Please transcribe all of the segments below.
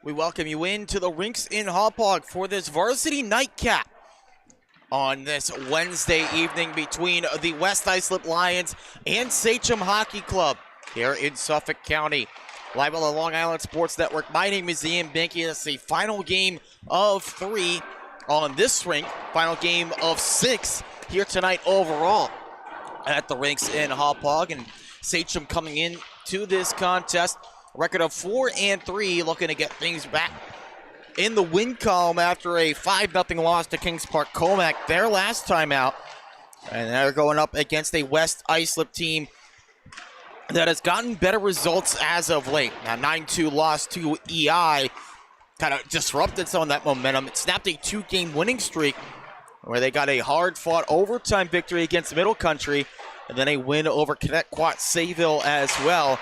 We welcome you into the rinks in Hauppauge for this varsity nightcap on this Wednesday evening between the West Islip Lions and Sachem Hockey Club here in Suffolk County. Live on the Long Island Sports Network, my name is Ian Binky. It's the final game of 3 on this rink, final game of 6 here tonight overall at the rinks in Hauppauge. And Sachem coming in to this contest, record of 4-3, looking to get things back in the win column after a 5-0 loss to Kings Park Comac their last time out. And they're going up against a West Islip team that has gotten better results as of late. Now, 9-2 loss to EI kind of disrupted some of that momentum. It snapped a 2-game winning streak where they got a hard-fought overtime victory against Middle Country, and then a win over Cadet Quat Sayville as well.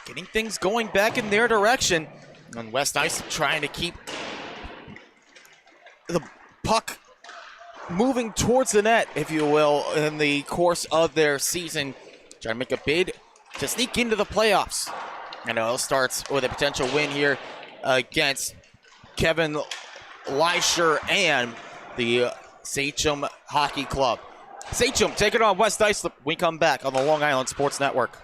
Getting things going back in their direction, and West Islip trying to keep the puck moving towards the net, if you will, in the course of their season. Trying to make a bid to sneak into the playoffs. I know it starts with a potential win here against Kevin Leisher and the Sachem Hockey Club. Sachem taking on West Islip. We come back on the Long Island Sports Network.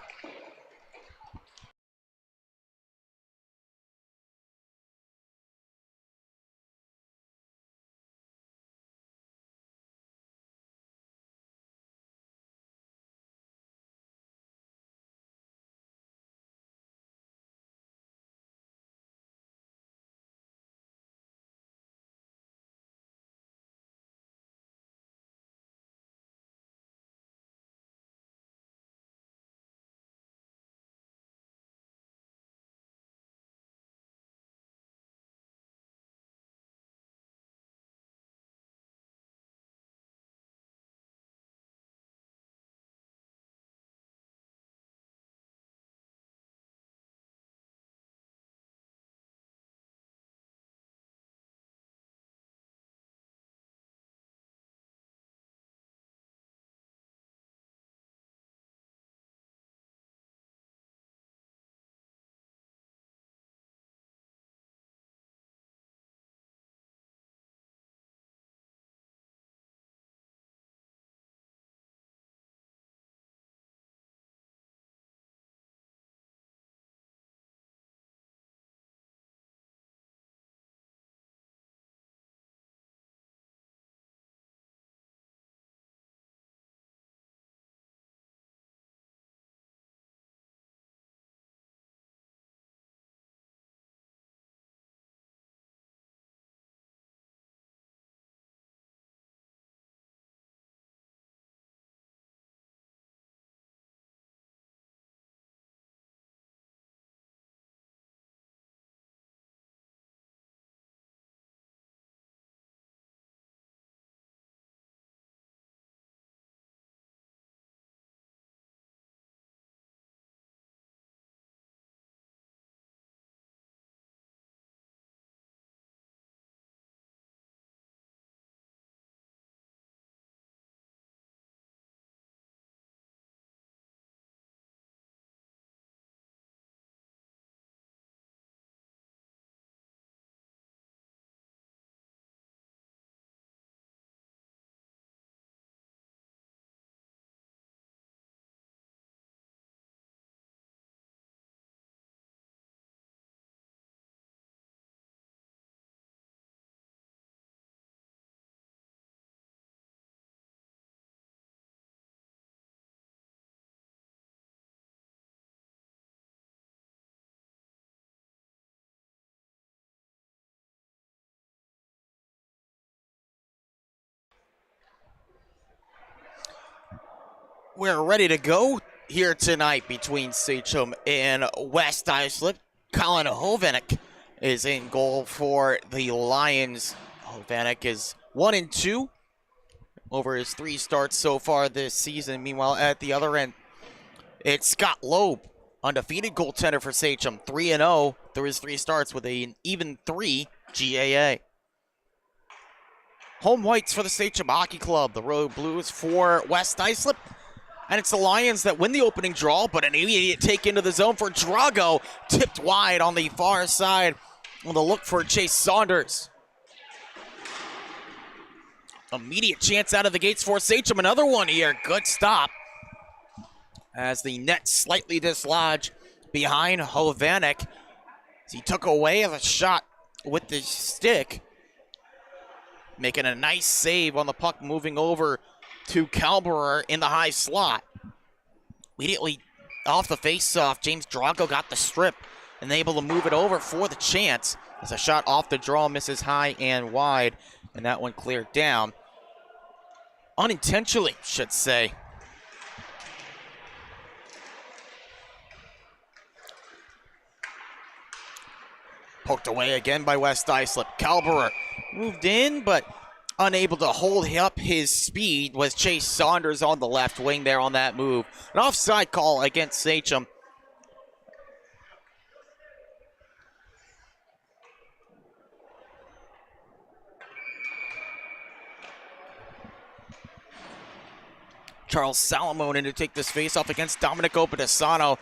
We're ready to go here tonight between Sachem and West Islip. Colin Hovanek is in goal for the Lions. Hovanek is 1-2 over his 3 starts so far this season. Meanwhile, at the other end, it's Scott Loeb, undefeated goaltender for Sachem, 3-0 through his 3 starts with an even 3 GAA. Home whites for the Sachem Hockey Club, the Road Blues for West Islip. And it's the Lions that win the opening draw, but an immediate take into the zone for Drago. Tipped wide on the far side on the look for Chase Saunders. Immediate chance out of the gates for Sachem. Another one here. Good stop. As the net slightly dislodged behind Hovanek. As he took away the shot with the stick. Making a nice save on the puck, moving over to Kalberer in the high slot. Immediately off the face-off, James Drago got the strip and able to move it over for the chance. As a shot off the draw misses high and wide, and that one cleared down. Unintentionally, should say. Poked away again by West Islip. Kalberer moved in, but unable to hold up his speed was Chase Saunders on the left wing there on that move. An offside call against Sachem. Charles Salamone in to take this face-off against Dominic Opedasano.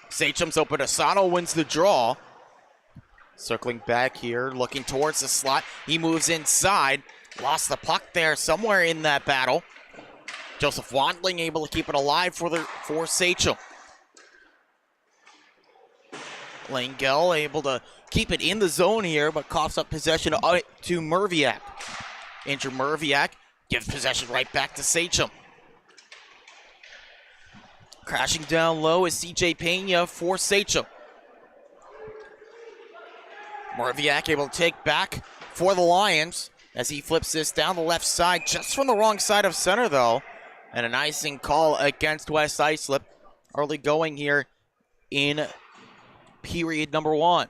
Sachem's Opedasano wins the draw. Circling back here, looking towards the slot. He moves inside. Lost the puck there somewhere in that battle. Joseph Wandling able to keep it alive for Sachem. Langell able to keep it in the zone here, but coughs up possession to Merviak. Andrew Merviak gives possession right back to Sachem. Crashing down low is CJ Pena for Sachem. Merviak able to take back for the Lions as he flips this down the left side, just from the wrong side of center though. And an icing call against West Islip. Early going here in period number 1.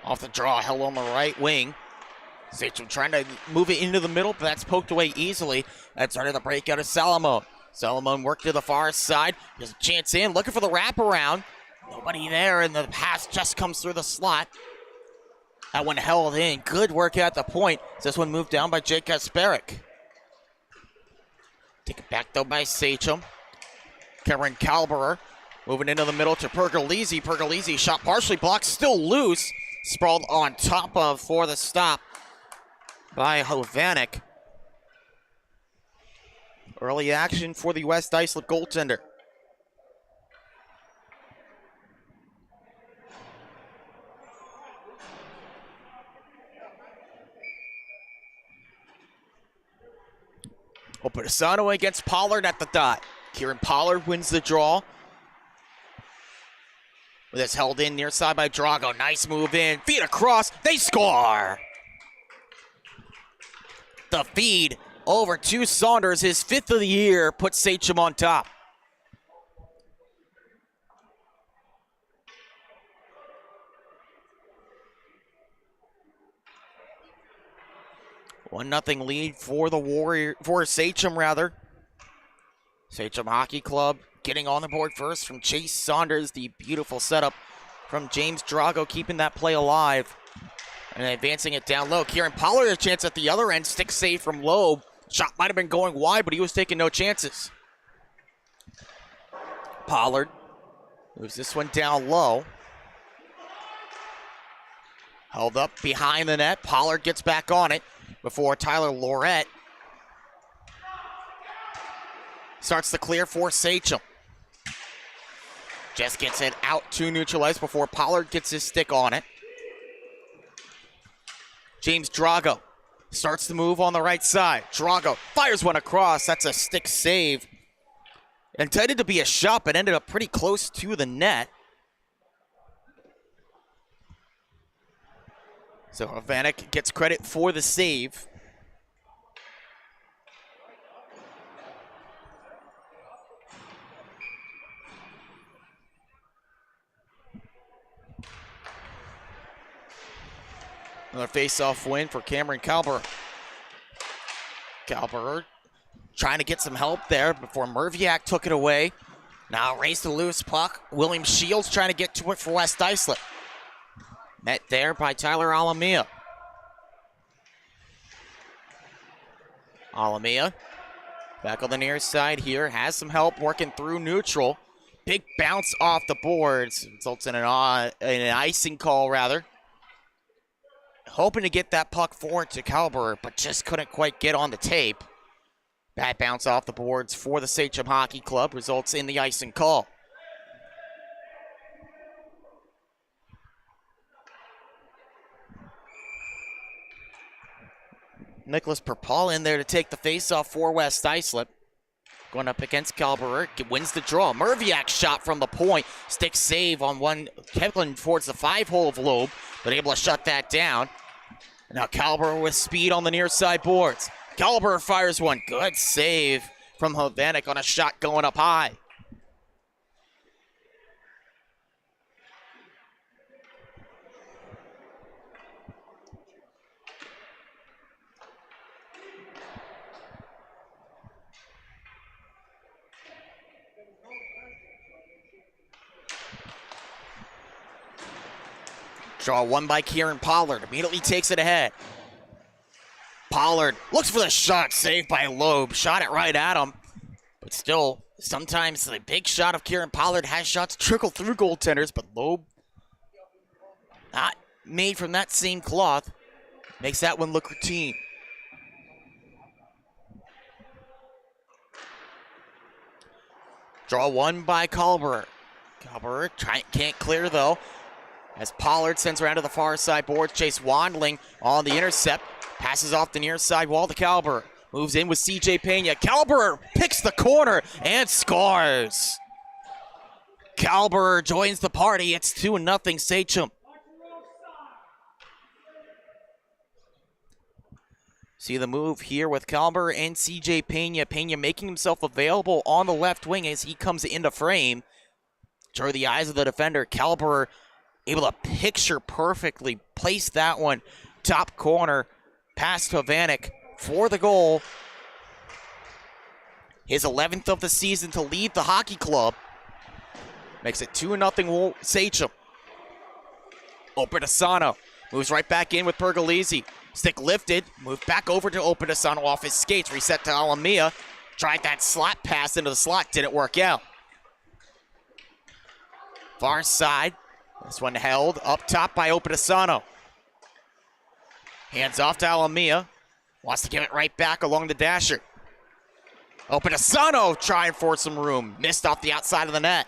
Off the draw, held on the right wing. Sachem trying to move it into the middle, but that's poked away easily. That's started the breakout of Salamone. Salamone worked to the far side. There's a chance in, looking for the wraparound. Nobody there, and the pass just comes through the slot. That one held in. Good work at the point. This one moved down by Jake Kasparek. Taken back, though, by Sachem. Cameron Kalberer moving into the middle to Pergolese. Pergolese shot partially blocked, still loose. Sprawled on top of for the stop by Hovanek. Early action for the West Islip goaltender. Opedasano against Pollard at the dot. Kieran Pollard wins the draw. This held in near side by Drago. Nice move in. Feed across. They score. The feed over to Saunders. His 5th of the year puts Sachem on top. One nothing lead for Sachem rather. Sachem Hockey Club getting on the board first from Chase Saunders. The beautiful setup from James Drago, keeping that play alive. And advancing it down low. Kieran Pollard a chance at the other end. Stick save from Loeb. Shot might have been going wide, but he was taking no chances. Pollard moves this one down low. Held up behind the net. Pollard gets back on it before Tyler Lorette starts the clear for Sachem. Just gets it out to neutralize before Pollard gets his stick on it. James Drago starts the move on the right side. Drago fires one across. That's a stick save. Intended to be a shot, but ended up pretty close to the net. So Hovanek gets credit for the save. Another face-off win for Cameron Kalberer. Kalberer trying to get some help there before Merviak took it away. Now raise the loose puck. William Shields trying to get to it for West Islip. Met there by Tyler Alamia. Alamia back on the near side here. Has some help working through neutral. Big bounce off the boards. Results in an icing call, rather. Hoping to get that puck forward to Calber, but just couldn't quite get on the tape. Bad bounce off the boards for the Sachem Hockey Club. Results in the icing call. Nicholas Perpall in there to take the faceoff for West Islip. Going up against Calber, wins the draw. Merviak shot from the point. Stick save on one. Kevlin towards the 5-hole of Loeb, but able to shut that down. Now Calber with speed on the near side boards. Calber fires one. Good save from Hovanek on a shot going up high. Draw one by Kieran Pollard. Immediately takes it ahead. Pollard looks for the shot. Saved by Loeb. Shot it right at him. But still, sometimes the big shot of Kieran Pollard has shots trickle through goaltenders. But Loeb, not made from that same cloth, makes that one look routine. Draw one by Calber. Calber can't clear though. As Pollard sends around to the far side boards, Chase Wandling on the intercept. Passes off the near side wall to Calber. Moves in with CJ Pena. Calber picks the corner and scores. Calber joins the party. It's 2-0 Sachem. See the move here with Calber and CJ Pena. Pena making himself available on the left wing as he comes into frame. Through the eyes of the defender, Calber able to picture perfectly, place that one top corner past Hovanek for the goal. His 11th of the season to lead the hockey club. Makes it 2-0 Sachem. Operdasano moves right back in with Pergolesi. Stick lifted, moved back over to Operdasano off his skates, reset to Alamia. Tried that slot pass into the slot, didn't work out. Far side. This one held up top by Operdasano. Hands off to Alamia. Wants to give it right back along the dasher. Operdasano trying for some room. Missed off the outside of the net.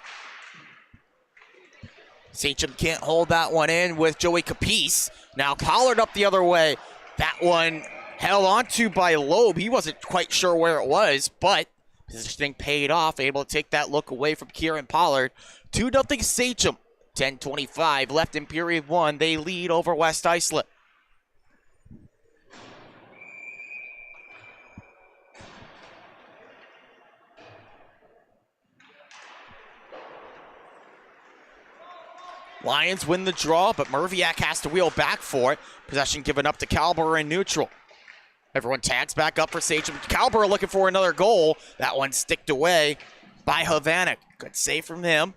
Sachem can't hold that one in with Joey Capice. Now Pollard up the other way. That one held onto by Loeb. He wasn't quite sure where it was, but positioning paid off. Able to take that look away from Kieran Pollard. 2-0 Sachem. 10:25 left in period one. They lead over West Islip. Lions win the draw, but Merviak has to wheel back for it. Possession given up to Calber in neutral. Everyone tags back up for Sachem. Calber looking for another goal. That one sticked away by Hovanek. Good save from him.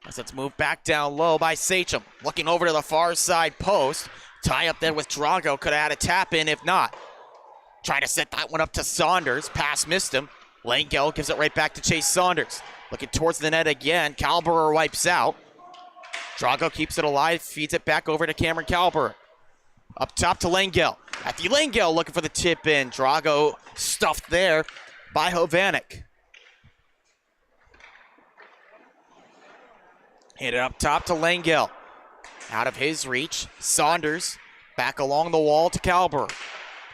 As it's moved back down low by Sachem. Looking over to the far side post. Tie up there with Drago. Could have had a tap in if not. Try to set that one up to Saunders. Pass missed him. Langell gives it right back to Chase Saunders. Looking towards the net again. Calber wipes out. Drago keeps it alive. Feeds it back over to Cameron Calber. Up top to Langell. Matthew Langell looking for the tip in. Drago stuffed there by Hovanek. Hit it up top to Langell. Out of his reach. Saunders back along the wall to Calber.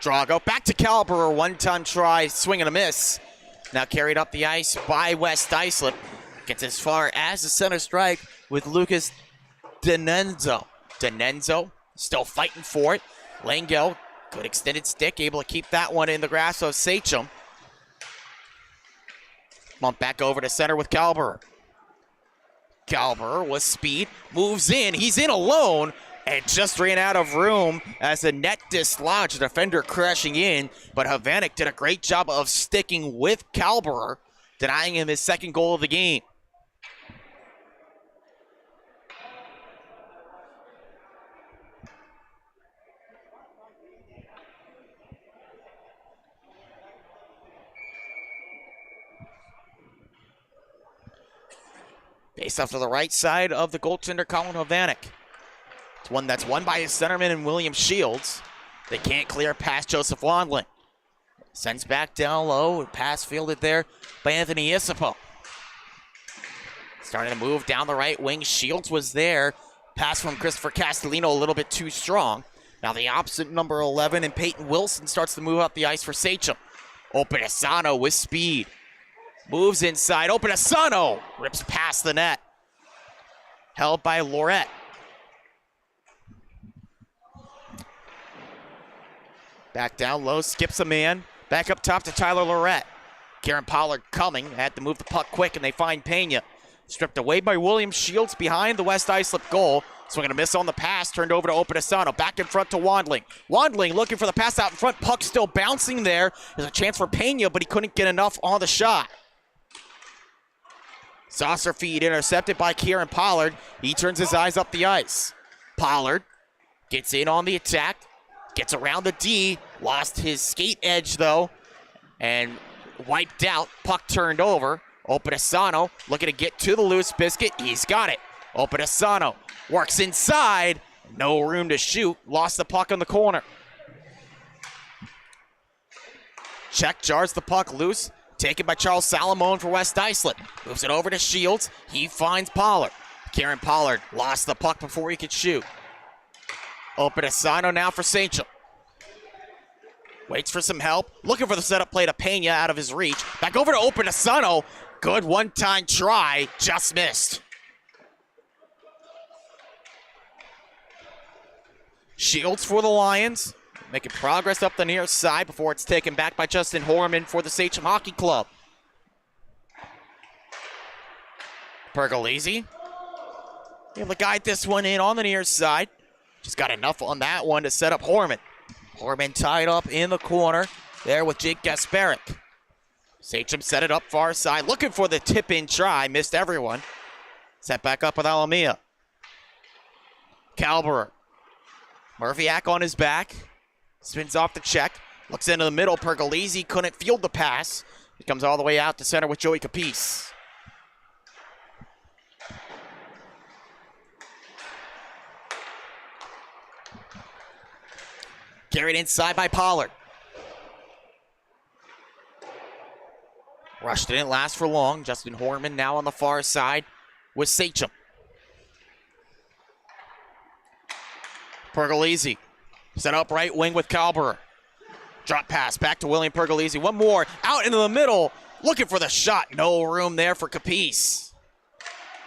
Drago back to Calber. One-time try, swing and a miss. Now carried up the ice by West Islip. Gets as far as the center strike with Lucas Denenzo. Denenzo still fighting for it. Langell, good extended stick, able to keep that one in the grasp of Sachem. Bump back over to center with Calber. Calber with speed, moves in. He's in alone and just ran out of room as the net dislodged. Defender crashing in, but Hovanek did a great job of sticking with Calber, denying him his second goal of the game. Face off to the right side of the goaltender, Colin Hovanek. It's one that's won by his centerman and William Shields. They can't clear past Joseph Wandling. Sends back down low, pass fielded there by Anthony Isipo. Starting to move down the right wing. Shields was there. Pass from Christopher Castellino a little bit too strong. Now the opposite number 11 and Peyton Wilson starts to move up the ice for Sachem. Opedasano with speed. Moves inside. Opedasano rips past the net. Held by Lorette. Back down low, skips a man. Back up top to Tyler Lorette. Kieran Pollard coming. Had to move the puck quick, and they find Pena. Stripped away by William Shields behind the West Islip goal. Swinging a miss on the pass, turned over to Opedasano. Back in front to Wandling. Wandling looking for the pass out in front. Puck still bouncing there. There's a chance for Pena, but he couldn't get enough on the shot. Saucer feed intercepted by Kieran Pollard. He turns his eyes up the ice. Pollard gets in on the attack. Gets around the D. Lost his skate edge, though. And wiped out. Puck turned over. Opedasano looking to get to the loose biscuit. He's got it. Opedasano works inside. No room to shoot. Lost the puck on the corner. Check jars the puck loose. Taken by Charles Salamone for West Islip. Moves it over to Shields. He finds Pollard. Kieran Pollard lost the puck before he could shoot. Opedasano now for Sachem. Waits for some help. Looking for the setup play to Pena out of his reach. Back over to Opedasano. Good one-time try. Just missed. Shields for the Lions. Making progress up the near side before it's taken back by Justin Horman for the Sachem Hockey Club. Pergolesi able to guide this one in on the near side. Just got enough on that one to set up Horman. Horman tied up in the corner there with Jake Gasparic. Sachem set it up far side, looking for the tip-in try. Missed everyone. Set back up with Alamia. Calberer. Murphiak on his back. Spins off the check. Looks into the middle. Pergolesi couldn't field the pass. He comes all the way out to center with Joey Capice. Carried inside by Pollard. Rush didn't last for long. Justin Horman now on the far side with Sachem. Pergolesi set up right wing with Calberer. Drop pass back to William Pergolesi. One more out into the middle. Looking for the shot. No room there for Capice.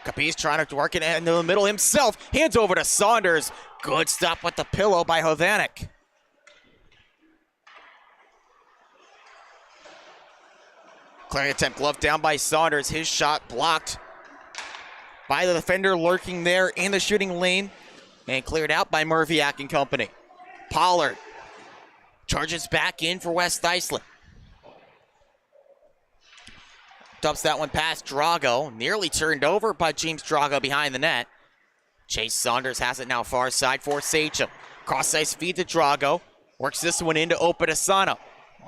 Capice trying to work it into the middle himself. Hands over to Saunders. Good stop with the pillow by Hovanek. Clearing attempt, glove down by Saunders. His shot blocked by the defender lurking there in the shooting lane and cleared out by Murphiak and company. Pollard charges back in for West Islip. Dumps that one past Drago. Nearly turned over by James Drago behind the net. Chase Saunders has it now far side for Sachem. Cross ice feed to Drago. Works this one into Opedasano.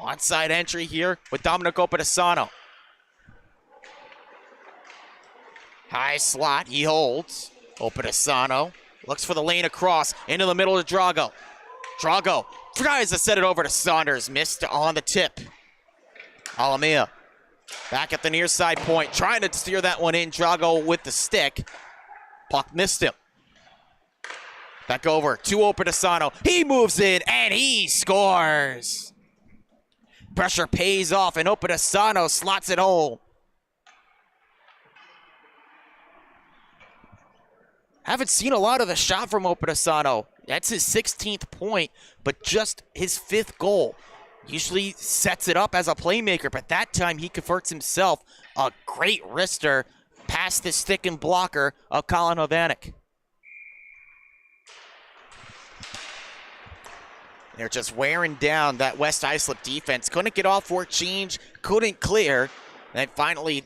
Onside entry here with Dominic Opedasano. High slot, he holds. Opedasano looks for the lane across, into the middle of Drago. Drago tries to set it over to Saunders, missed on the tip. Alamia back at the near side point, trying to steer that one in. Drago with the stick. Puck missed him. Back over to Opedasano. He moves in and he scores. Pressure pays off, and Opedasano slots it home. Haven't seen a lot of the shot from Opedasano. That's his 16th point, but just his 5th goal. Usually sets it up as a playmaker, but that time he converts himself. A great wrister past the stick and blocker of Colin Hovanek. They're just wearing down that West Islip defense. Couldn't get off for a change, couldn't clear. And finally,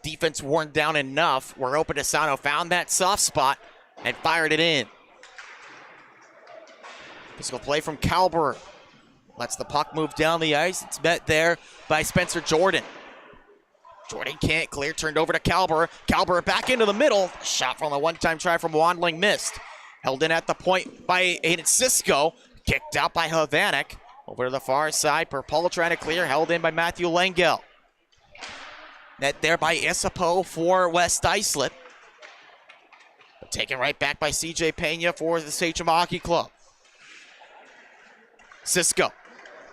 defense worn down enough where Opedasano found that soft spot and fired it in. Physical play from Calberer. Lets the puck move down the ice. It's met there by Spencer Jordan. Jordan can't clear, turned over to Calber. Calber back into the middle. Shot from a one-time try from Wandling missed. Held in at the point by Aiden Cisco. Kicked out by Havanek. Over to the far side. Perpall trying to clear. Held in by Matthew Langell. Net there by Isapo for West Islip. Taken right back by CJ Pena for the Sachem Hockey Club. Cisco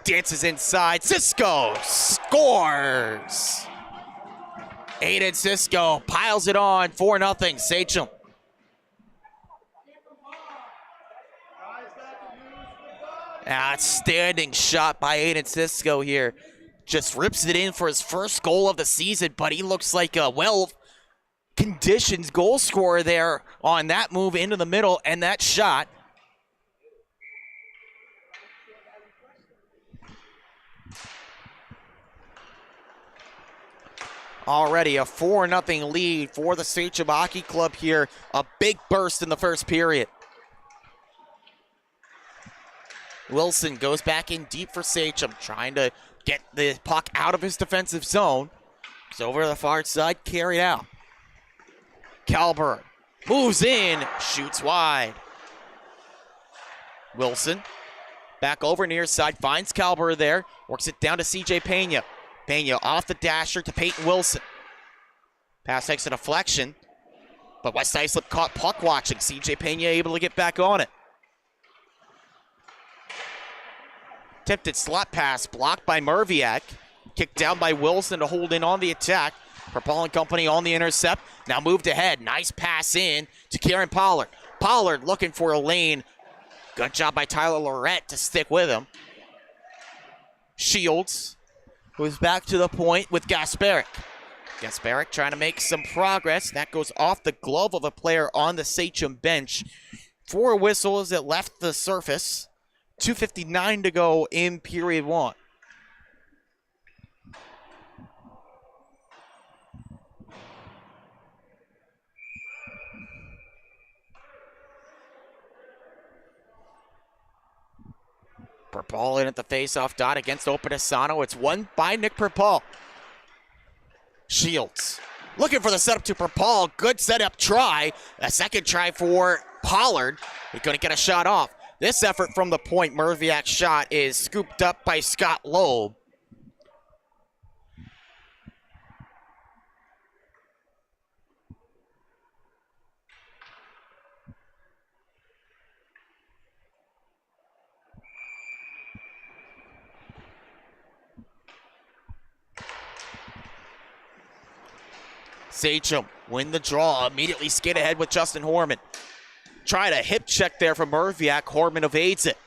dances inside. Cisco scores! Aiden Cisco piles it on 4-0 Sachem. Outstanding shot by Aiden Cisco here. Just rips it in for his first goal of the season, but he looks like a well-conditioned goal scorer there on that move into the middle and that shot. Already a 4-0 lead for the Sachem Hockey Club here. A big burst in the first period. Wilson goes back in deep for Sachem, trying to get the puck out of his defensive zone. It's over to the far side, carried out. Calburn moves in, shoots wide. Wilson back over near side, finds Calburn there, works it down to CJ Pena. Pena off the dasher to Peyton Wilson. Pass takes a deflection, but West Islip caught puck watching. CJ Pena able to get back on it. Attempted slot pass blocked by Merviak. Kicked down by Wilson to hold in on the attack. Perpall and company on the intercept. Now moved ahead. Nice pass in to Kieran Pollard. Pollard looking for a lane. Good job by Tyler Lorette to stick with him. Shields goes back to the point with Gasparic. Gasparic trying to make some progress. That goes off the glove of a player on the Sachem bench. 4 whistles that left the surface. 2:59 to go in period 1. Perpall in at the face-off dot against Opadesano. It's won by Nick Perpall. Shields looking for the setup to Perpall. Good setup try. A second try for Pollard. He's going to get a shot off. This effort from the point, Merviak's shot is scooped up by Scott Loeb. Sachem win the draw, immediately skid ahead with Justin Horman. Tried a hip check there from Merviak. Horman evades it.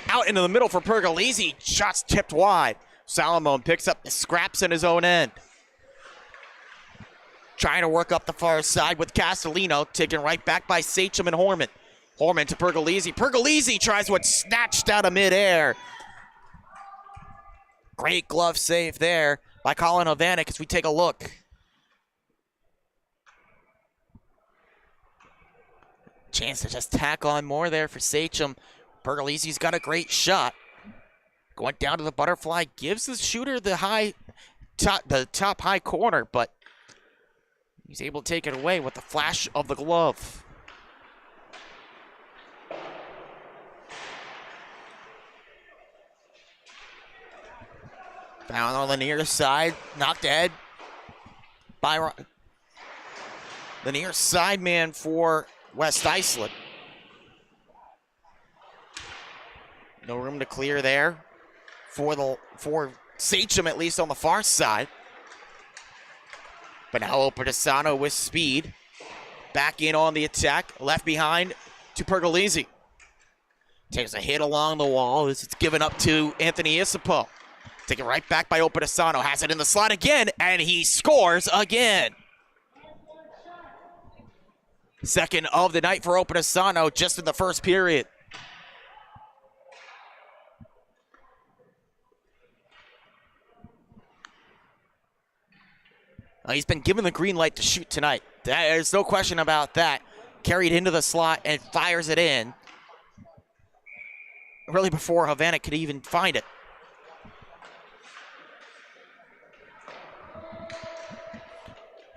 Out into the middle for Pergolesi. Shots tipped wide. Salomon picks up the scraps in his own end. Trying to work up the far side with Castellino. Taken right back by Sachem and Horman. Horman to Pergolesi. Pergolesi tries what's snatched out of midair. Great glove save there by Colin Havanek as we take a look. Chance to just tack on more there for Sachem. Pergolesi's got a great shot. Going down to the butterfly, gives the shooter the top high corner, but he's able to take it away with the flash of the glove. Found on the near side, knocked ahead by the near side man for West Islip. No room to clear there for Sachem, at least on the far side. But now Opadesano with speed. Back in on the attack. Left behind to Pergolesi. Takes a hit along the wall as it's given up to Anthony Isapo. Taken right back by Opadesano. Has it in the slot again, and he scores again. Second of the night for Opadesano just in the first period. He's been given the green light to shoot tonight. There's no question about that. Carried into the slot and fires it in. Really before Havanek could even find it.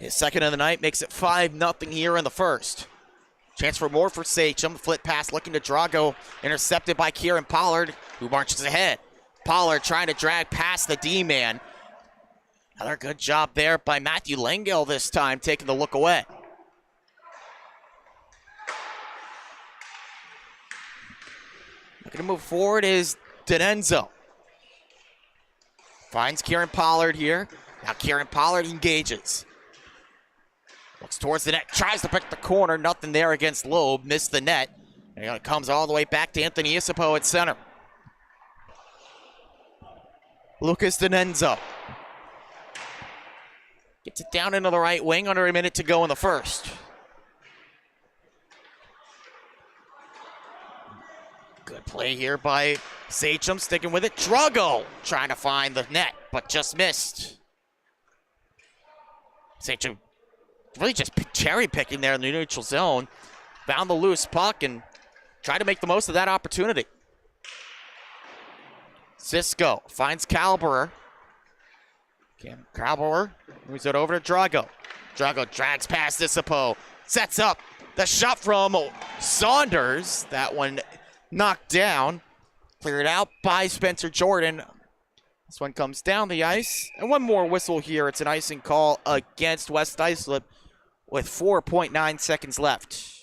His second of the night makes it 5-0 here in the first. Chance for more for Sachem. Flip pass looking to Drago. Intercepted by Kieran Pollard, who marches ahead. Pollard trying to drag past the D-man. Another good job there by Matthew Langell this time, taking the look away. Looking to move forward is Denenzo. Finds Kieran Pollard here. Now Kieran Pollard engages. Looks towards the net, tries to pick the corner. Nothing there against Loeb, missed the net. And it comes all the way back to Anthony Isipo at center. Lucas Denenzo gets it down into the right wing, under a minute to go in the first. Good play here by Sachem, sticking with it. Drago trying to find the net, but just missed. Sachem really just cherry picking there in the neutral zone. Found the loose puck and tried to make the most of that opportunity. Cisco finds Calberer. Calberer moves it over to Drago. Drago drags past Isipo. Sets up the shot from Saunders. That one knocked down. Cleared out by Spencer Jordan. This one comes down the ice. And one more whistle here. It's an icing call against West Islip with 4.9 seconds left.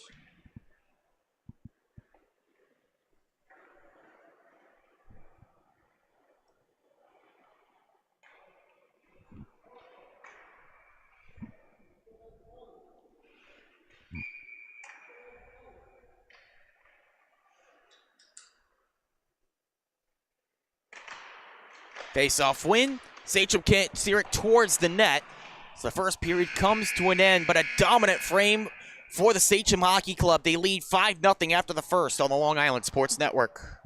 Face-off win. Sachem can't steer it towards the net. So the first period comes to an end, but a dominant frame for the Sachem Hockey Club. They lead 5-0 after the first on the Long Island Sports Network.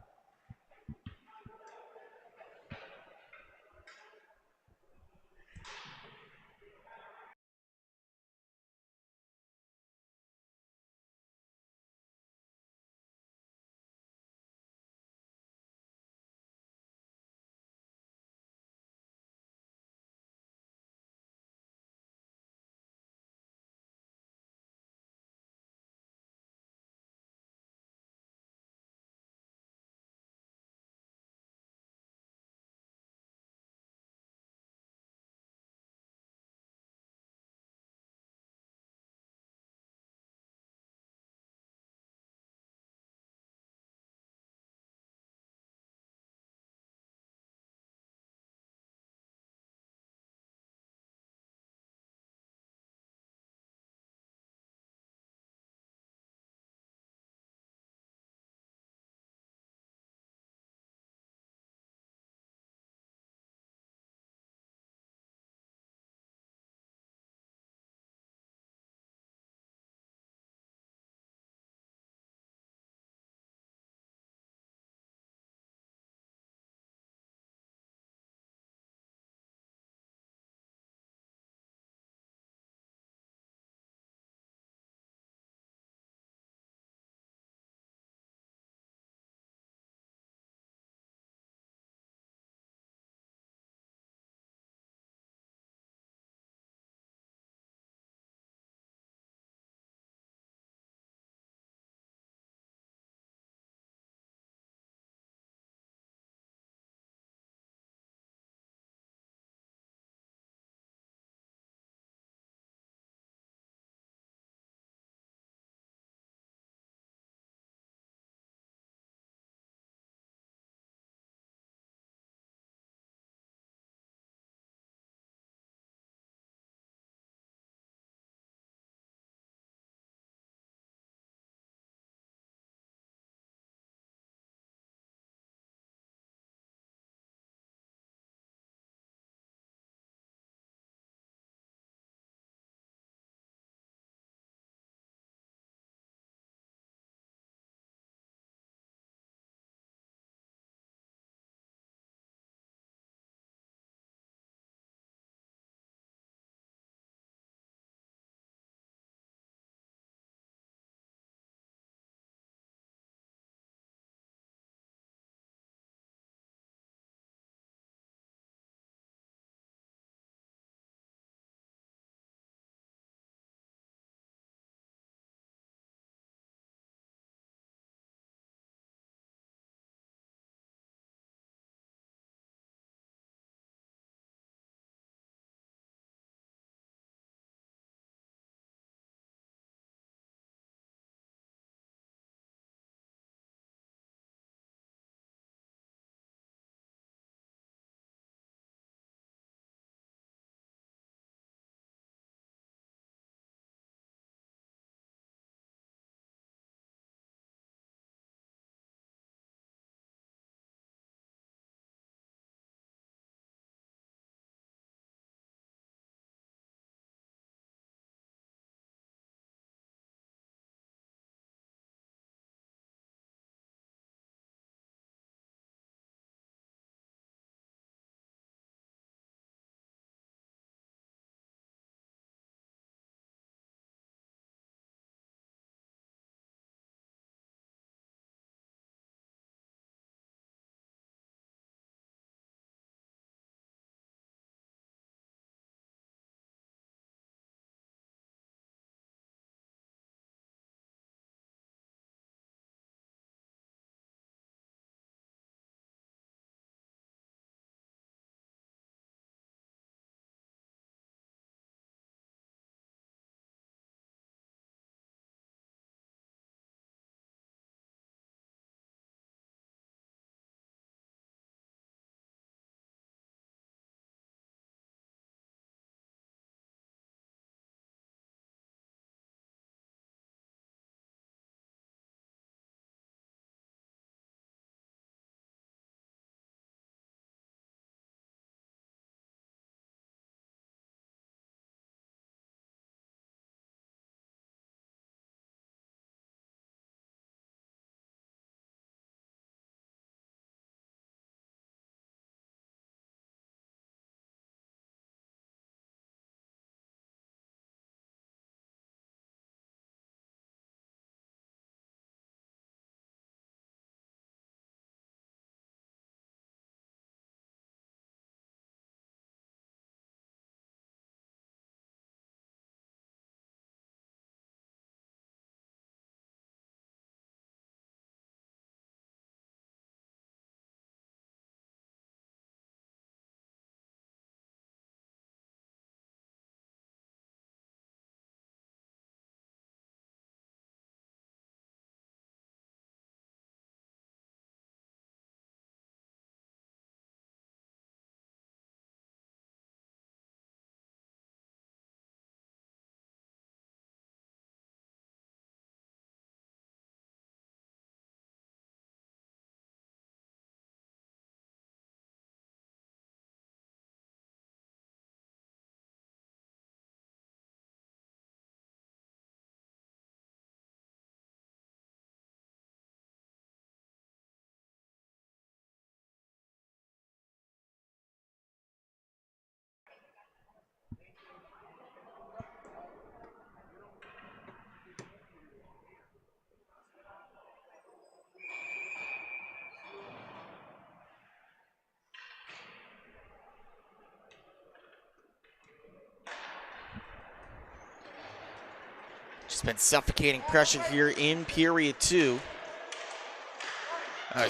Just been suffocating pressure here in period 2.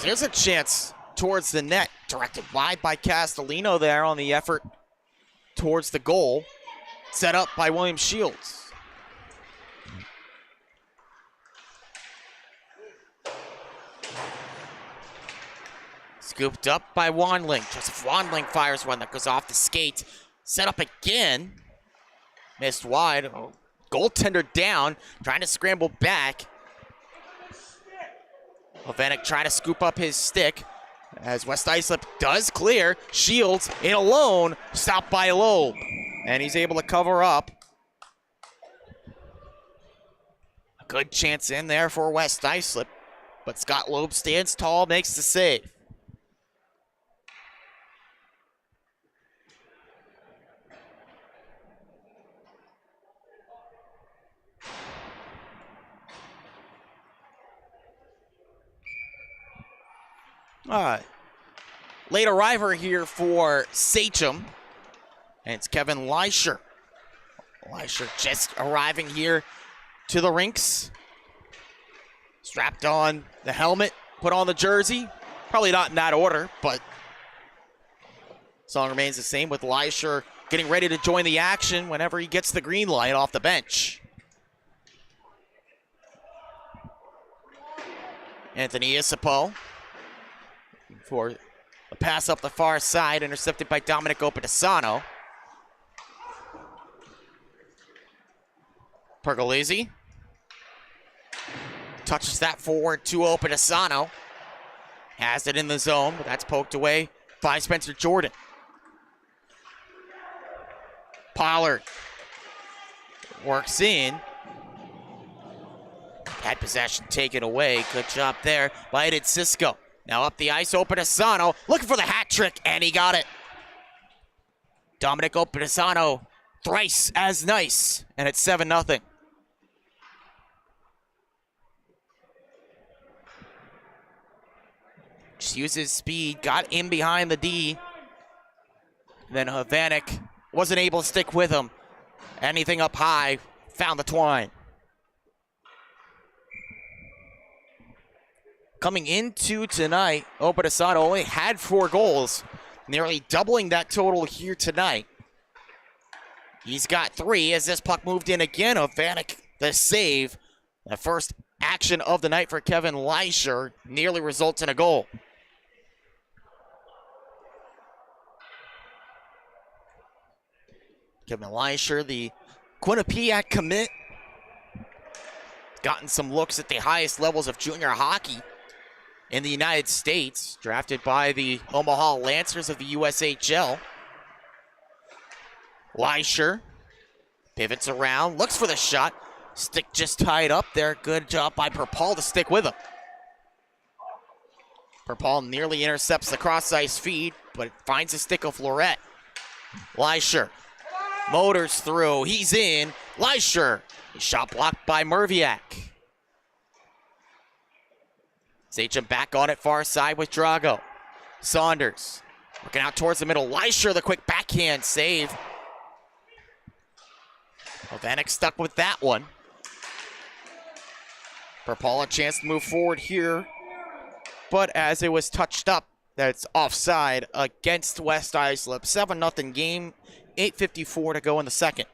Here's a chance towards the net, directed wide by Castellino there on the effort towards the goal, set up by William Shields. Scooped up by Wandling. Joseph Wandling fires one that goes off the skate. Set up again. Missed wide. Oh, goaltender down, trying to scramble back. Hovanek trying to scoop up his stick as West Islip does clear. Shields in alone, stopped by Loeb. And he's able to cover up. A good chance in there for West Islip, but Scott Loeb stands tall, makes the save. All right. Late arriver here for Sachem. And it's Kevin Leischer. Leischer just arriving here to the rinks. Strapped on the helmet, put on the jersey. Probably not in that order, but song remains the same with Leischer getting ready to join the action whenever he gets the green light off the bench. Anthony Isipo for a pass up the far side, intercepted by Dominic Opedisano. Pergolesi touches that forward to Opedisano. Has it in the zone, but that's poked away by Spencer Jordan. Pollard works in. Had possession taken away. Good job there by Edith Cisco. Now up the ice, Opedisano looking for the hat trick, and he got it. Dominic Opedisano, thrice as nice, and it's 7-0. Just uses speed, got in behind the D. Then Hovanek wasn't able to stick with him. Anything up high, found the twine. Coming into tonight, Opedisano only had 4 goals, nearly doubling that total here tonight. He's got 3 as this puck moved in again. Hovanek, the save. The first action of the night for Kevin Leischer nearly results in a goal. Kevin Leischer, the Quinnipiac commit, gotten some looks at the highest levels of junior hockey in the United States, drafted by the Omaha Lancers of the USHL. Leischer pivots around, looks for the shot. Stick just tied up there. Good job by Perpall to stick with him. Perpall nearly intercepts the cross-ice feed, but finds the stick of Florette. Leischer motors through. He's in. Leischer. Shot blocked by Merviak. Sachem back on it far side with Drago. Saunders working out towards the middle. Leischer, the quick backhand save. Hovanek stuck with that one. Perpall a chance to move forward here, but as it was touched up, that's offside against West Islip. 7-0 game, 8:54 to go in the second.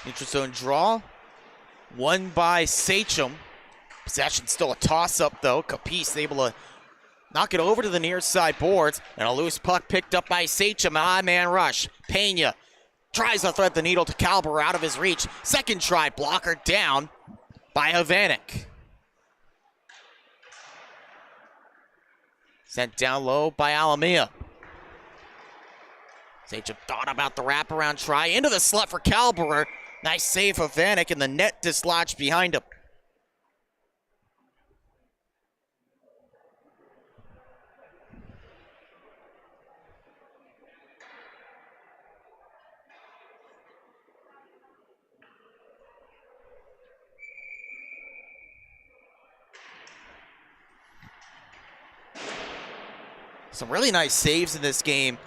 Interzone draw, won by Sachem. Possession still a toss-up though. Capice able to knock it over to the near side boards, and a loose puck picked up by Sachem. Man rush. Pena tries to thread the needle to Calber out of his reach. Second try, blocker down by Hovanek. Sent down low by Alamia. Sachem thought about the wraparound try into the slot for Calber. Nice save of Vanek, and the net dislodged behind him. Some really nice saves in this game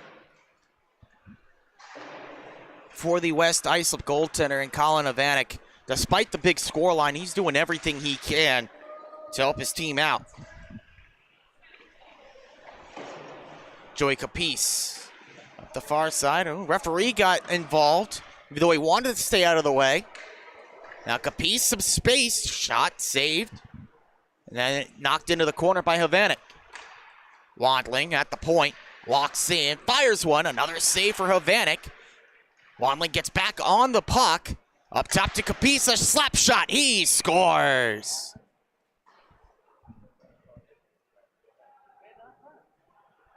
for the West Islip goaltender and Colin Avanek. Despite the big scoreline, he's doing everything he can to help his team out. Joey Capiz up the far side. Oh, referee got involved, even though he wanted to stay out of the way. Now Capiz, some space, shot saved, and then knocked into the corner by Havanek. Wandling at the point, walks in, fires one, another save for Havanek. Wandling gets back on the puck, up top to Capiz, a slap shot, he scores!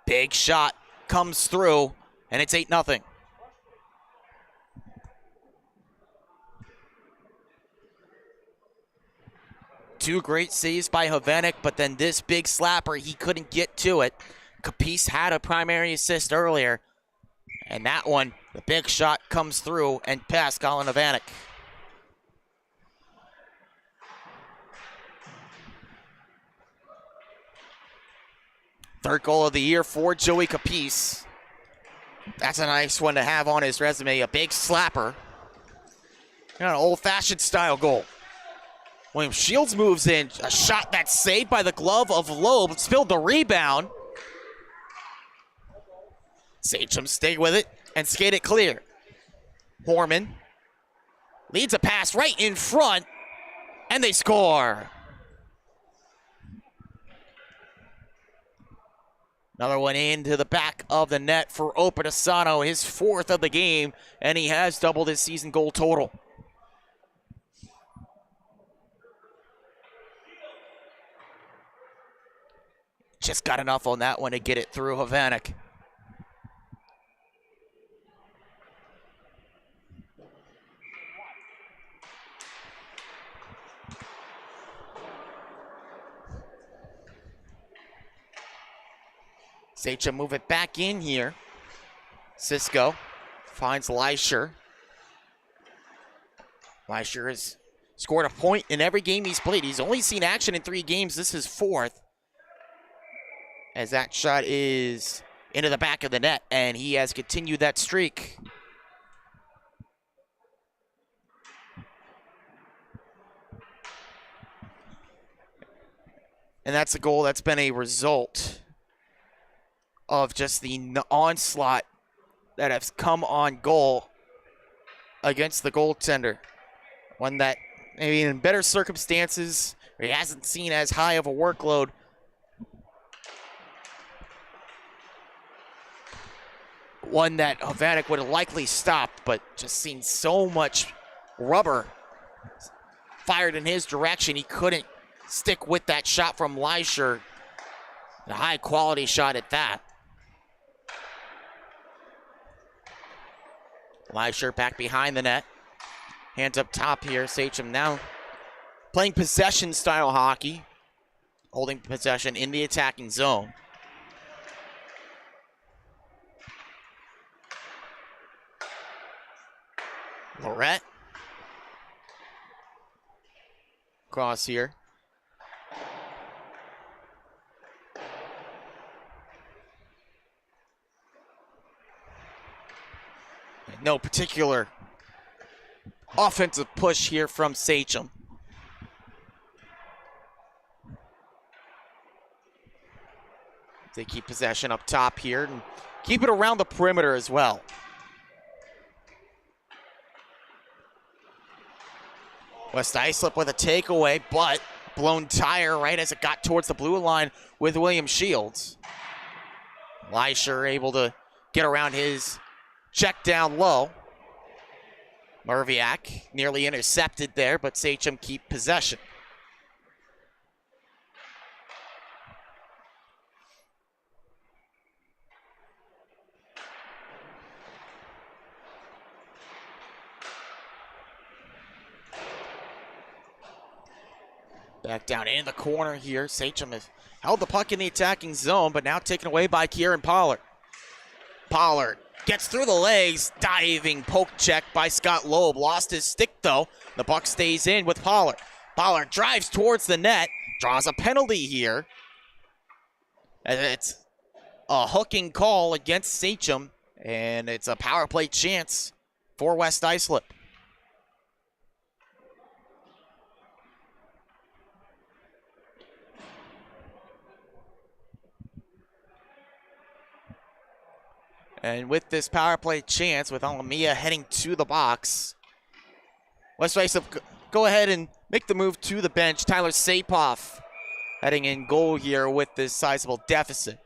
Big shot comes through, and it's 8-0. Two great saves by Havanek, but then this big slapper, he couldn't get to it. Capiz had a primary assist earlier, and that one, the big shot comes through and past Colin Havanek. Third goal of the year for Joey Capiz. That's a nice one to have on his resume, a big slapper. And an old-fashioned style goal. William Shields moves in, a shot that's saved by the glove of Loeb, spilled the rebound. Sachem stay with it and skate it clear. Horman leads a pass right in front, and they score. Another one into the back of the net for Opatisano, his fourth of the game, and he has doubled his season goal total. Just got enough on that one to get it through Havanek. Sachem move it back in here. Cisco finds Leisher. Leisher has scored a point in every game he's played. He's only seen action in 3 games. This is 4th. As that shot is into the back of the net, and he has continued that streak. And that's a goal that's been a result of just the onslaught that has come on goal against the goaltender. One that maybe in better circumstances, he hasn't seen as high of a workload. One that Havanek would have likely stopped, but just seen so much rubber fired in his direction, he couldn't stick with that shot from Leisher. A high quality shot at that. Leisher back behind the net. Hands up top here. Sachem now playing possession style hockey. Holding possession in the attacking zone. Lorette. Cross here. No particular offensive push here from Sachem. They keep possession up top here and keep it around the perimeter as well. West Islip with a takeaway, but blown tire right as it got towards the blue line with William Shields. Leisher able to get around his check down low. Merviak nearly intercepted there, but Sachem keep possession. Back down in the corner here. Sachem has held the puck in the attacking zone, but now taken away by Kieran Pollard. Pollard gets through the legs, diving poke check by Scott Loeb. Lost his stick though. The puck stays in with Pollard. Pollard drives towards the net, draws a penalty here. And it's a hooking call against Sachem, and it's a power play chance for West Islip. And with this power play chance, with Alamia heading to the box, West Islip go ahead and make the move to the bench. Tyler Sapoff heading in goal here with this sizable deficit.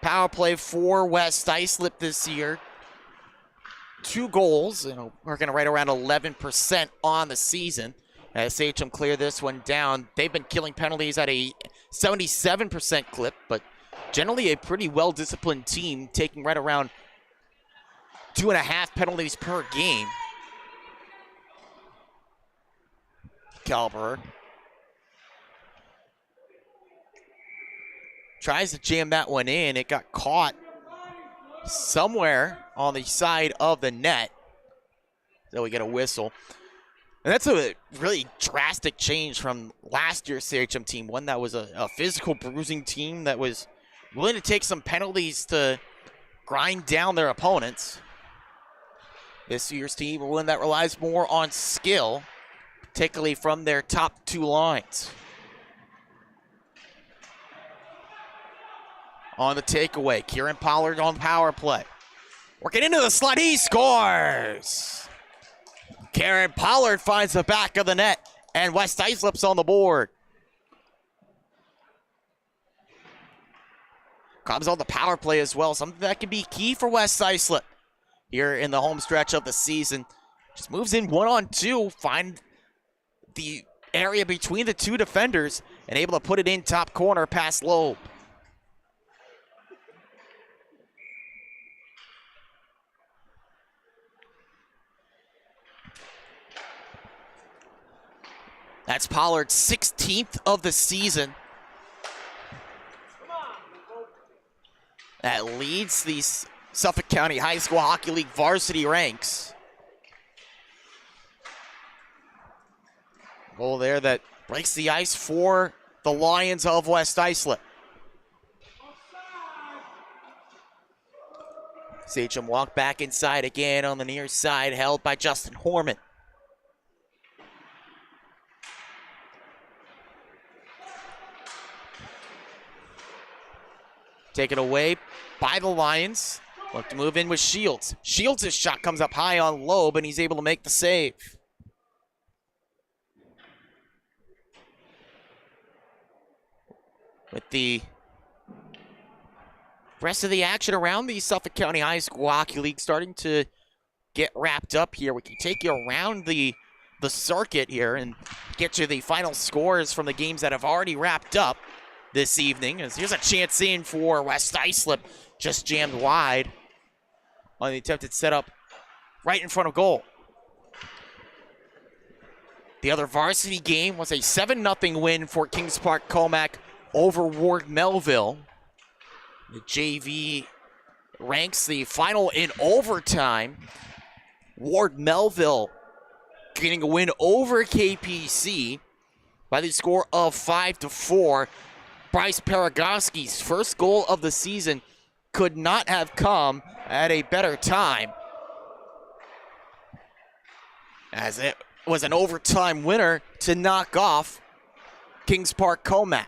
Power play for West Islip this year. 2 goals, and we're going to right around 11% on the season. As Sachem clear this one down, they've been killing penalties at a 77% clip, but generally a pretty well-disciplined team, taking right around 2.5 penalties per game. Calber tries to jam that one in. It got caught somewhere on the side of the net. So we get a whistle. And that's a really drastic change from last year's Sachem team, one that was a physical bruising team that was willing to take some penalties to grind down their opponents. This year's team, one that relies more on skill, particularly from their top 2 lines. On the takeaway, Kieran Pollard on power play. Working into the slot, he scores! Kieran Pollard finds the back of the net, and West Islip's on the board. Comes on the power play as well, something that can be key for West Islip here in the home stretch of the season. Just moves in 1-on-2, find the area between the 2 defenders, and able to put it in top corner past Loeb. That's Pollard's 16th of the season. That leads the Suffolk County High School Hockey League varsity ranks. Goal there that breaks the ice for the Lions of West Islip. Sachem walk back inside again on the near side, held by Justin Horman. Taken away by the Lions. Look to move in with Shields. Shields' shot comes up high on Loeb, and he's able to make the save. With the rest of the action around the Suffolk County High School Hockey League starting to get wrapped up here, we can take you around the circuit here and get you the final scores from the games that have already wrapped up this evening. As here's a chance in for West Islip, just jammed wide on the attempted setup right in front of goal. The other varsity game was a 7-0 win for Kings Park Comac over Ward Melville. The JV ranks the final in overtime. Ward Melville getting a win over KPC by the score of 5-4. Bryce Paragoski's first goal of the season could not have come at a better time, as it was an overtime winner to knock off Kings Park Comac.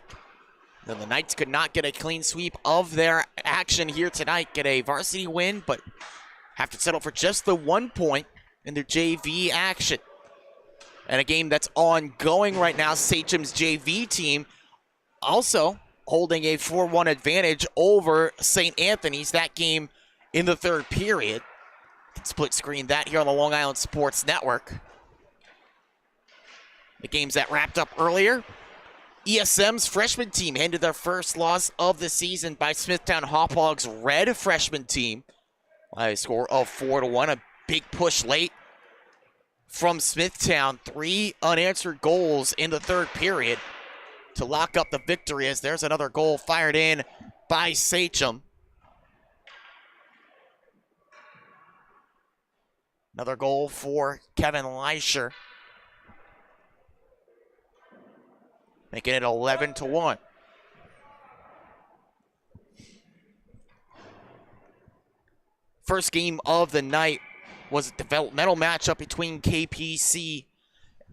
Then the Knights could not get a clean sweep of their action here tonight, get a varsity win, but have to settle for just the 1 point in their JV action. And a game that's ongoing right now, Sachem's JV team also holding a 4-1 advantage over St. Anthony's. That game in the 3rd period. Split screen that here on the Long Island Sports Network. The games that wrapped up earlier. ESM's freshman team handed their first loss of the season by Smithtown Hawkhogs' red freshman team by a score of 4-1. A big push late from Smithtown. 3 unanswered goals in the 3rd period to lock up the victory, as there's another goal fired in by Sachem. Another goal for Kevin Leischer, making it 11-1. First game of the night was a developmental matchup between KPC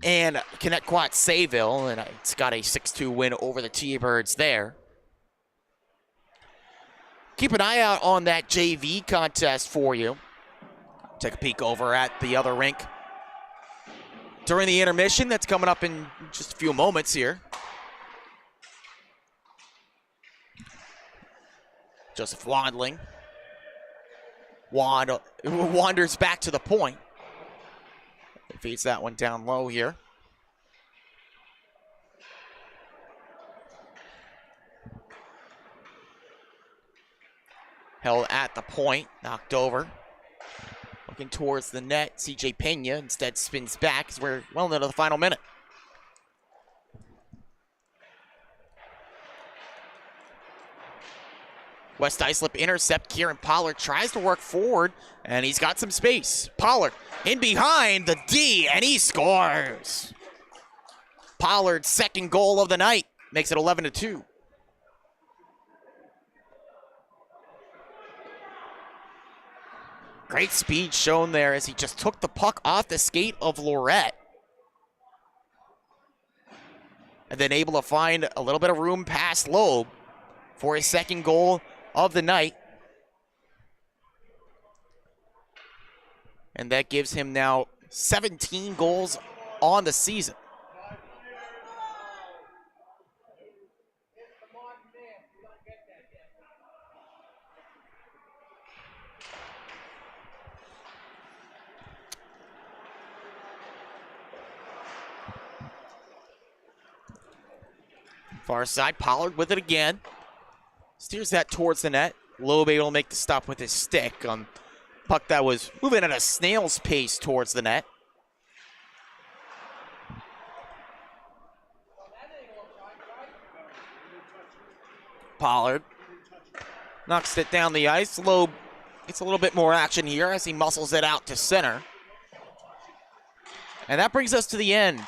and Connetquot Sayville, and it's got a 6-2 win over the T-Birds there. Keep an eye out on that JV contest for you. Take a peek over at the other rink during the intermission that's coming up in just a few moments here. Joseph Wandling wanders back to the point. Feeds that one down low here. Held at the point, knocked over. Looking towards the net, CJ Pena instead spins back as we're well into the final minute. West Islip intercept. Kieran Pollard tries to work forward, and he's got some space. Pollard in behind the D, and he scores. Pollard's second goal of the night makes it 11-2. Great speed shown there as he just took the puck off the skate of Lorette. And then able to find a little bit of room past Loeb for his second goal of the night. And that gives him now 17 goals on the season. Far side, Pollard with it again. Steers that towards the net. Loeb able to make the stop with his stick on puck that was moving at a snail's pace towards the net. Pollard knocks it down the ice. Loeb gets a little bit more action here as he muscles it out to center. And that brings us to the end.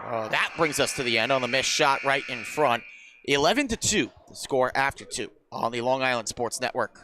That brings us to the end on the missed shot right in front. 11-2, the score after 2 on the Long Island Sports Network.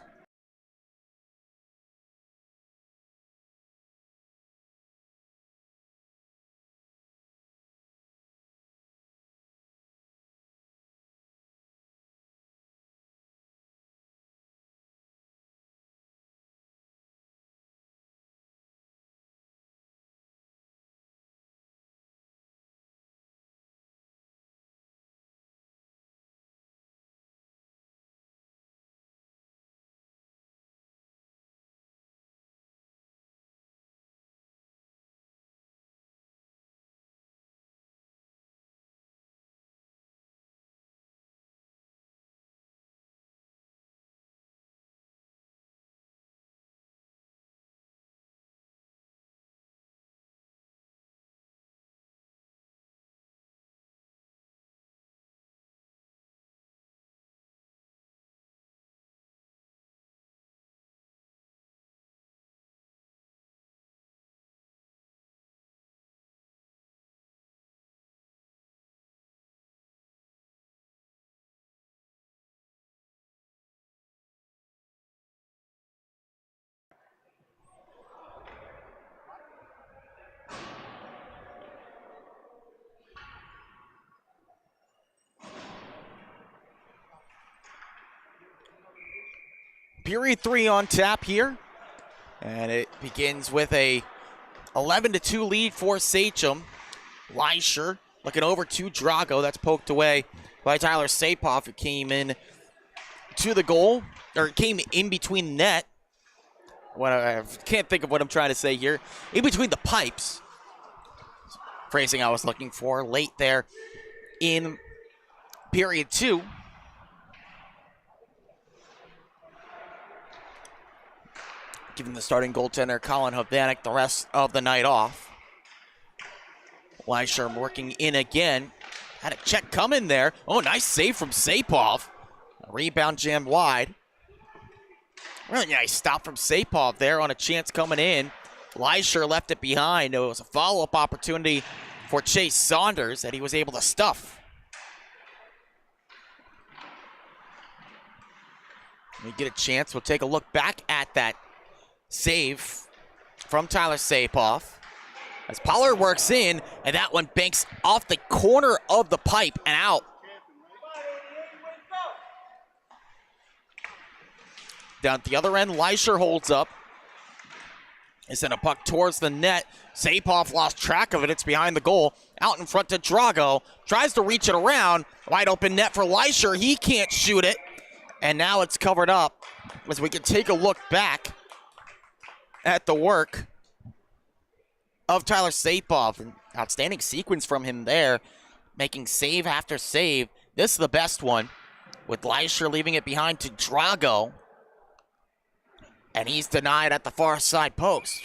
Period 3 on tap here. And it begins with a 11-2 lead for Sachem. Leischer looking over to Drago. That's poked away by Tyler Sapoff, who came in to the goal, or came in between the net. I can't think of what I'm trying to say here. In between the pipes. Phrasing I was looking for late there in period 2. Giving the starting goaltender, Colin Hovanek, the rest of the night off. Leischer working in again. Had a check coming there. Oh, nice save from Sapoff. A rebound jammed wide. Really nice stop from Sapoff there on a chance coming in. Leisure left it behind. It was a follow-up opportunity for Chase Saunders that he was able to stuff. When we get a chance, we'll take a look back at that save from Tyler Sapoff. As Pollard works in, and that one banks off the corner of the pipe and out. Down at the other end, Leisure holds up. They send a puck towards the net. Sapoff lost track of it. It's behind the goal. Out in front to Drago. Tries to reach it around. Wide open net for Leisure. He can't shoot it. And now it's covered up as we can take a look back at the work of Tyler Sapoff. An outstanding sequence from him there, making save after save. This is the best one, with Leisure leaving it behind to Drago. And he's denied at the far side post.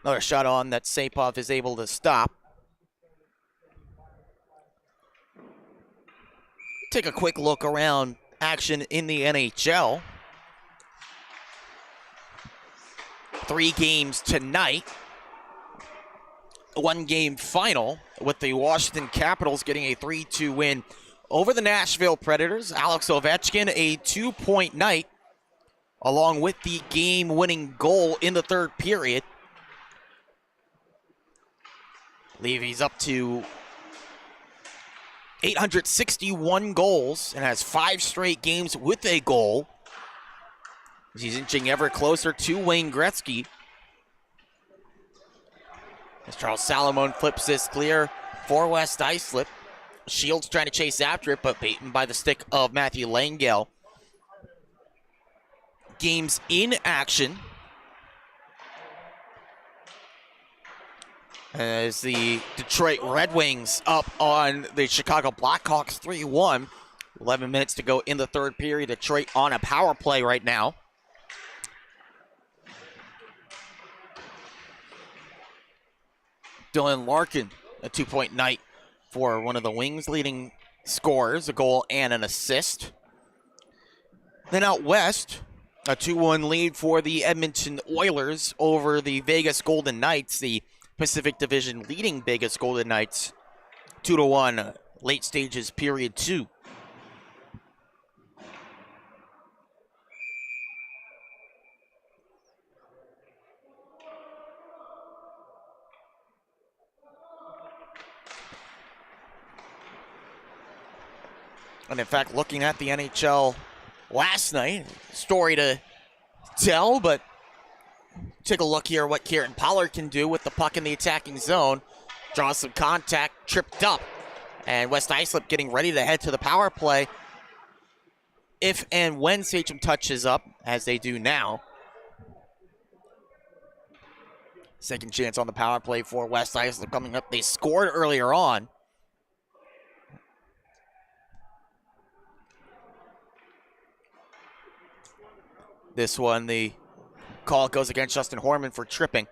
Another shot on that Sapoff is able to stop. Take a quick look around action in the NHL. 3 games tonight. 1 game final with the Washington Capitals getting a 3-2 win over the Nashville Predators. Alex Ovechkin, a 2-point night, along with the game-winning goal in the third period. I believe he's up to 861 goals and has 5 straight games with a goal. He's inching ever closer to Wayne Gretzky. As Charles Salomon flips this clear for West Islip. Shields trying to chase after it, but beaten by the stick of Matthew Langell. Games in action. As the Detroit Red Wings up on the Chicago Blackhawks 3-1. 11 minutes to go in the third period. Detroit on a power play right now. Dylan Larkin, a 2-point night for one of the Wings' leading scorers, a goal and an assist. Then out west, a 2-1 lead for the Edmonton Oilers over the Vegas Golden Knights, the Pacific Division leading Vegas Golden Knights, 2-1, late stages, period 2. And in fact, looking at the NHL last night, story to tell, but take a look here what Kieran Pollard can do with the puck in the attacking zone. Draws some contact, tripped up. And West Islip getting ready to head to the power play if and when Sachem touches up, as they do now. Second chance on the power play for West Islip coming up. They scored earlier on. This one, the call goes against Justin Horman for tripping.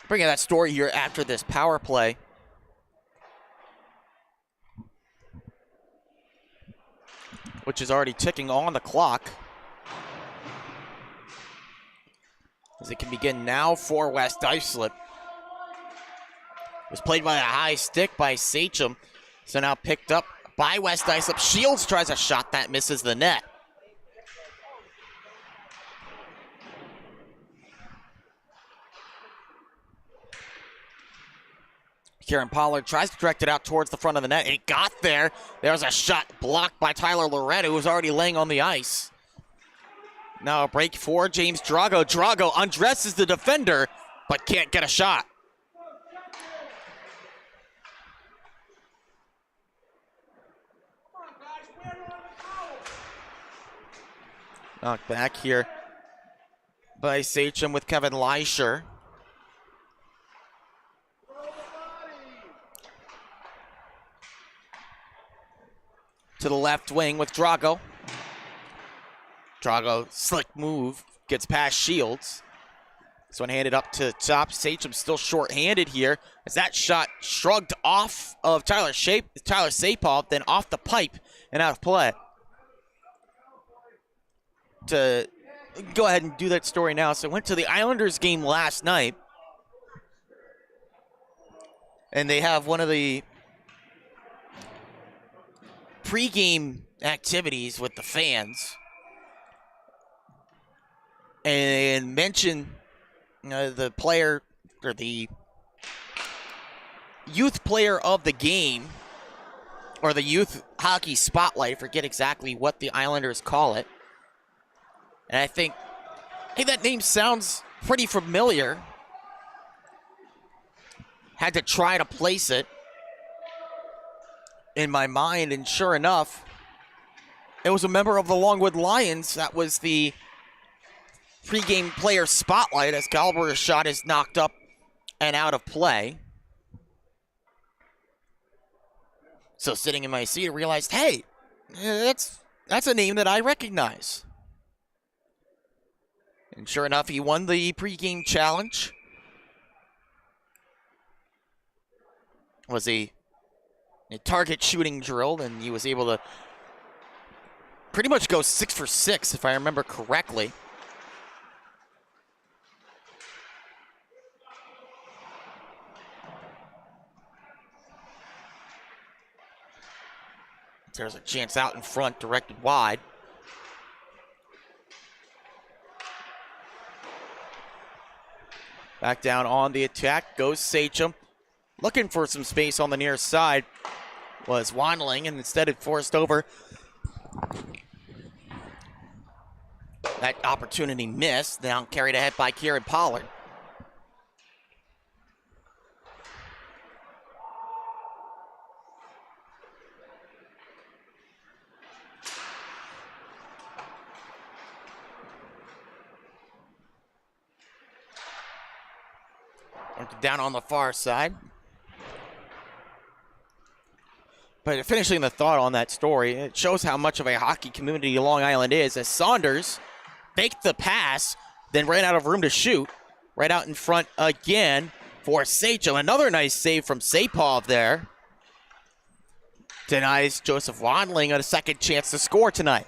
Bringing that story here after this power play. Which is already ticking on the clock. As it can begin now for West Islip. It was played by a high stick by Sachem. So now picked up by West Islip. Shields tries a shot that misses the net. Kieran Pollard tries to direct it out towards the front of the net. It got there. There's a shot blocked by Tyler Loretta, who was already laying on the ice. Now a break for James Drago. Drago undresses the defender, but can't get a shot. Knocked back here by Sachem with Kevin Leisure. To the left wing with Drago. Drago, slick move, gets past Shields. This one handed up to top. Sachem still short-handed here as that shot shrugged off of Tyler Sapov, then off the pipe and out of play. To go ahead and do that story now. So I went to the Islanders game last night, and they have one of the pregame activities with the fans, and mention the player or the youth player of the game, or the youth hockey spotlight. I forget exactly what the Islanders call it. And I think, hey, that name sounds pretty familiar. Had to try to place it in my mind, and sure enough, it was a member of the Longwood Lions. That was the pregame player spotlight as Gallagher's shot is knocked up and out of play. So sitting in my seat, I realized, hey, that's a name that I recognize. And sure enough, he won the pregame challenge. It was a target shooting drill, and he was able to pretty much go 6 for 6, if I remember correctly. There's a chance out in front, directed wide. Back down on the attack goes Sachem. Looking for some space on the near side was Wandling, and instead it forced over. That opportunity missed. Now carried ahead by Kieran Pollard. Down on the far side. But finishing the thought on that story, it shows how much of a hockey community Long Island is, as Saunders faked the pass, then ran out of room to shoot. Right out in front again for Sachem. Another nice save from Sapov there. Denies Joseph Wandling a second chance to score tonight.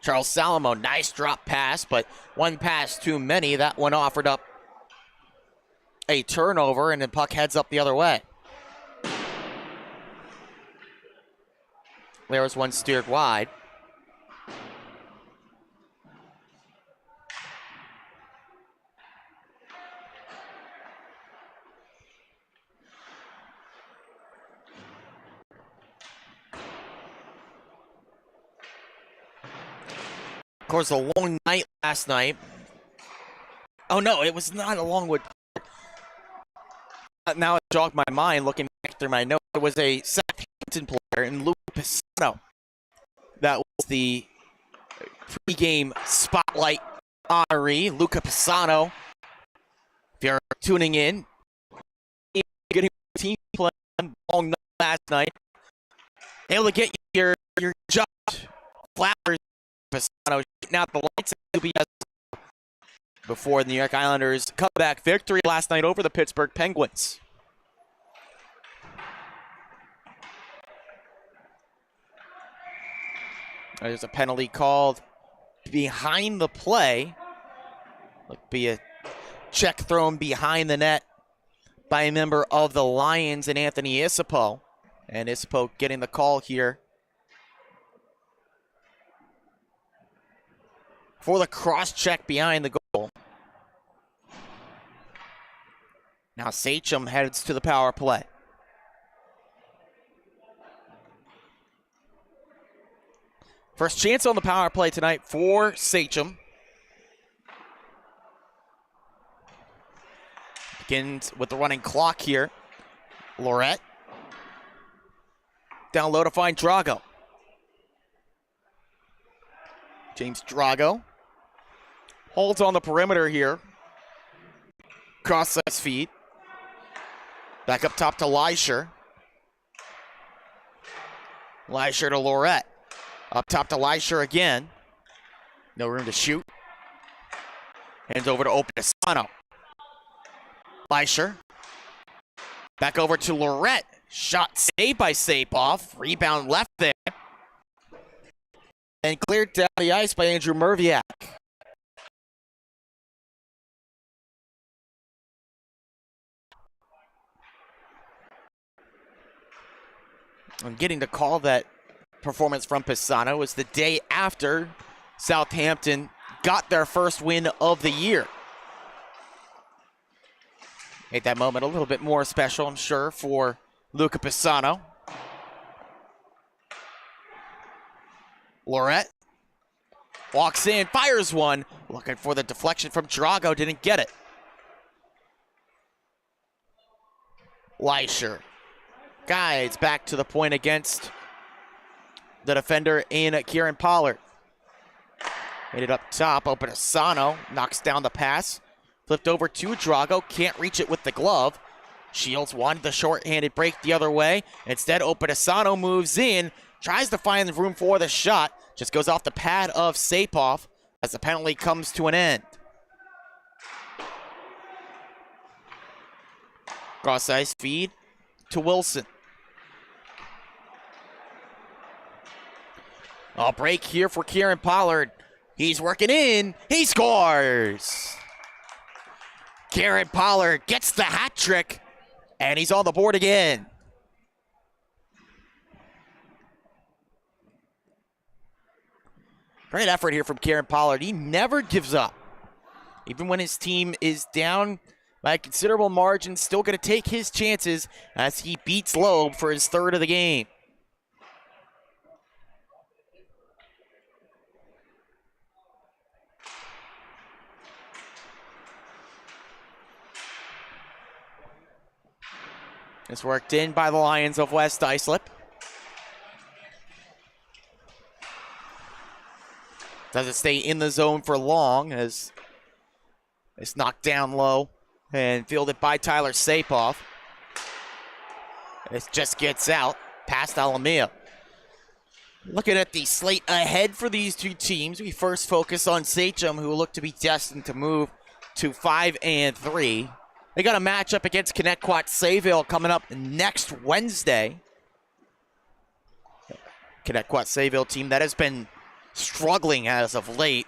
Charles Salamo, nice drop pass, but one pass too many. That one offered up a turnover, and the puck heads up the other way. There was one steered wide. Of course, a long night last night. Oh no, it was not a Longwood. Now it jogged my mind looking back through my notes. It was a Southampton player in Luke Pisano. That was the pregame spotlight honoree, Luca Pisano. If you're tuning in, getting team play long night last night, able to get your judge Flowers Pisano shooting out the lights at UBS before the New York Islanders' comeback victory last night over the Pittsburgh Penguins. There's a penalty called behind the play. Look, be a check thrown behind the net by a member of the Lions and Anthony Isipo. And Isipo getting the call here for the cross check behind the goal. Now Sachem heads to the power play. First chance on the power play tonight for Sachem. Begins with the running clock here. Lorette. Down low to find Drago. James Drago holds on the perimeter here. Cross his feet. Back up top to Leisher. Leisher to Lorette. Up top to Leisher again. No room to shoot. Hands over to Opasano. Fleischer. Back over to Lorette. Shot saved by Sapoff. Rebound left there. And cleared down the ice by Andrew Merviak. I'm getting to call that performance from Pisano. It was the day after Southampton got their first win of the year. Made that moment a little bit more special, I'm sure, for Luca Pisano. Lorette walks in, fires one, looking for the deflection from Drago, didn't get it. Fleischer guides back to the point against the defender in Kieran Pollard. Hit it up top, Opasano knocks down the pass. Flipped over to Drago, can't reach it with the glove. Shields wanted the short-handed break the other way. Instead, Opasano moves in, tries to find room for the shot. Just goes off the pad of Sapoff as the penalty comes to an end. Cross-ice feed to Wilson. A break here for Kieran Pollard. He's working in. He scores. Kieran Pollard gets the hat trick, and he's on the board again. Great effort here from Kieran Pollard. He never gives up. Even when his team is down by a considerable margin, still going to take his chances as he beats Loeb for his third of the game. It's worked in by the Lions of West Islip. Doesn't stay in the zone for long as it's knocked down low and fielded by Tyler Sapoff. This just gets out past Alamea. Looking at the slate ahead for these two teams, we first focus on Sachem, who look to be destined to move to 5-3. They got a matchup against Connecticut Sayville coming up next Wednesday. Connecticut Sayville team that has been struggling as of late.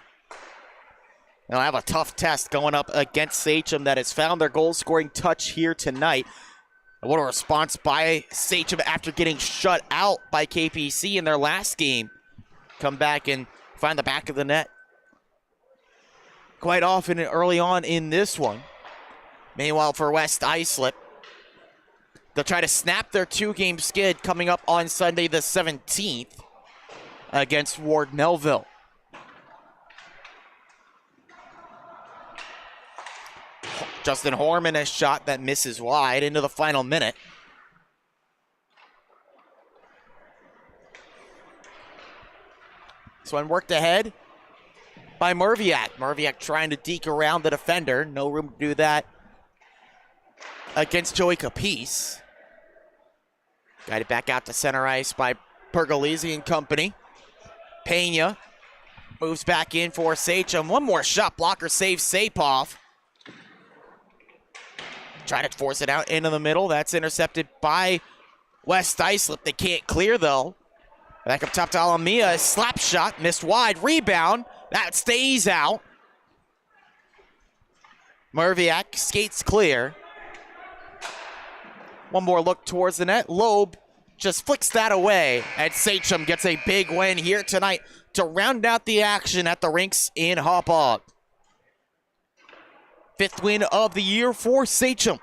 They'll have a tough test going up against Sachem that has found their goal-scoring touch here tonight. And what a response by Sachem after getting shut out by KPC in their last game. Come back and find the back of the net quite often early on in this one. Meanwhile, for West Islip, they'll try to snap their two-game skid coming up on Sunday the 17th against Ward Melville. Justin Horman has shot that misses wide into the final minute. This one worked ahead by Merviak. Merviak trying to deke around the defender. No room to do that against Joey Capice. Guided back out to center ice by Pergolesi and company. Pena moves back in for Sachem. One more shot. Blocker saves Sapoff. Try to force it out into the middle. That's intercepted by West Islip. They can't clear, though. Back up top to Alamea. Slap shot. Missed wide. Rebound. That stays out. Merviak skates clear. One more look towards the net. Loeb just flicks that away. And Sachem gets a big win here tonight to round out the action at the rinks in Hauppauge. Fifth win of the year for Sachem.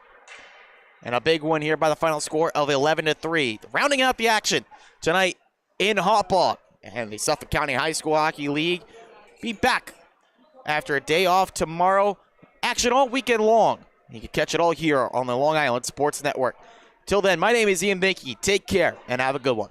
And a big one here by the final score of 11-3. Rounding out the action tonight in Hauppauge. And the Suffolk County High School Hockey League be back after a day off tomorrow. Action all weekend long. You can catch it all here on the Long Island Sports Network. Till then, my name is Ian Binky. Take care and have a good one.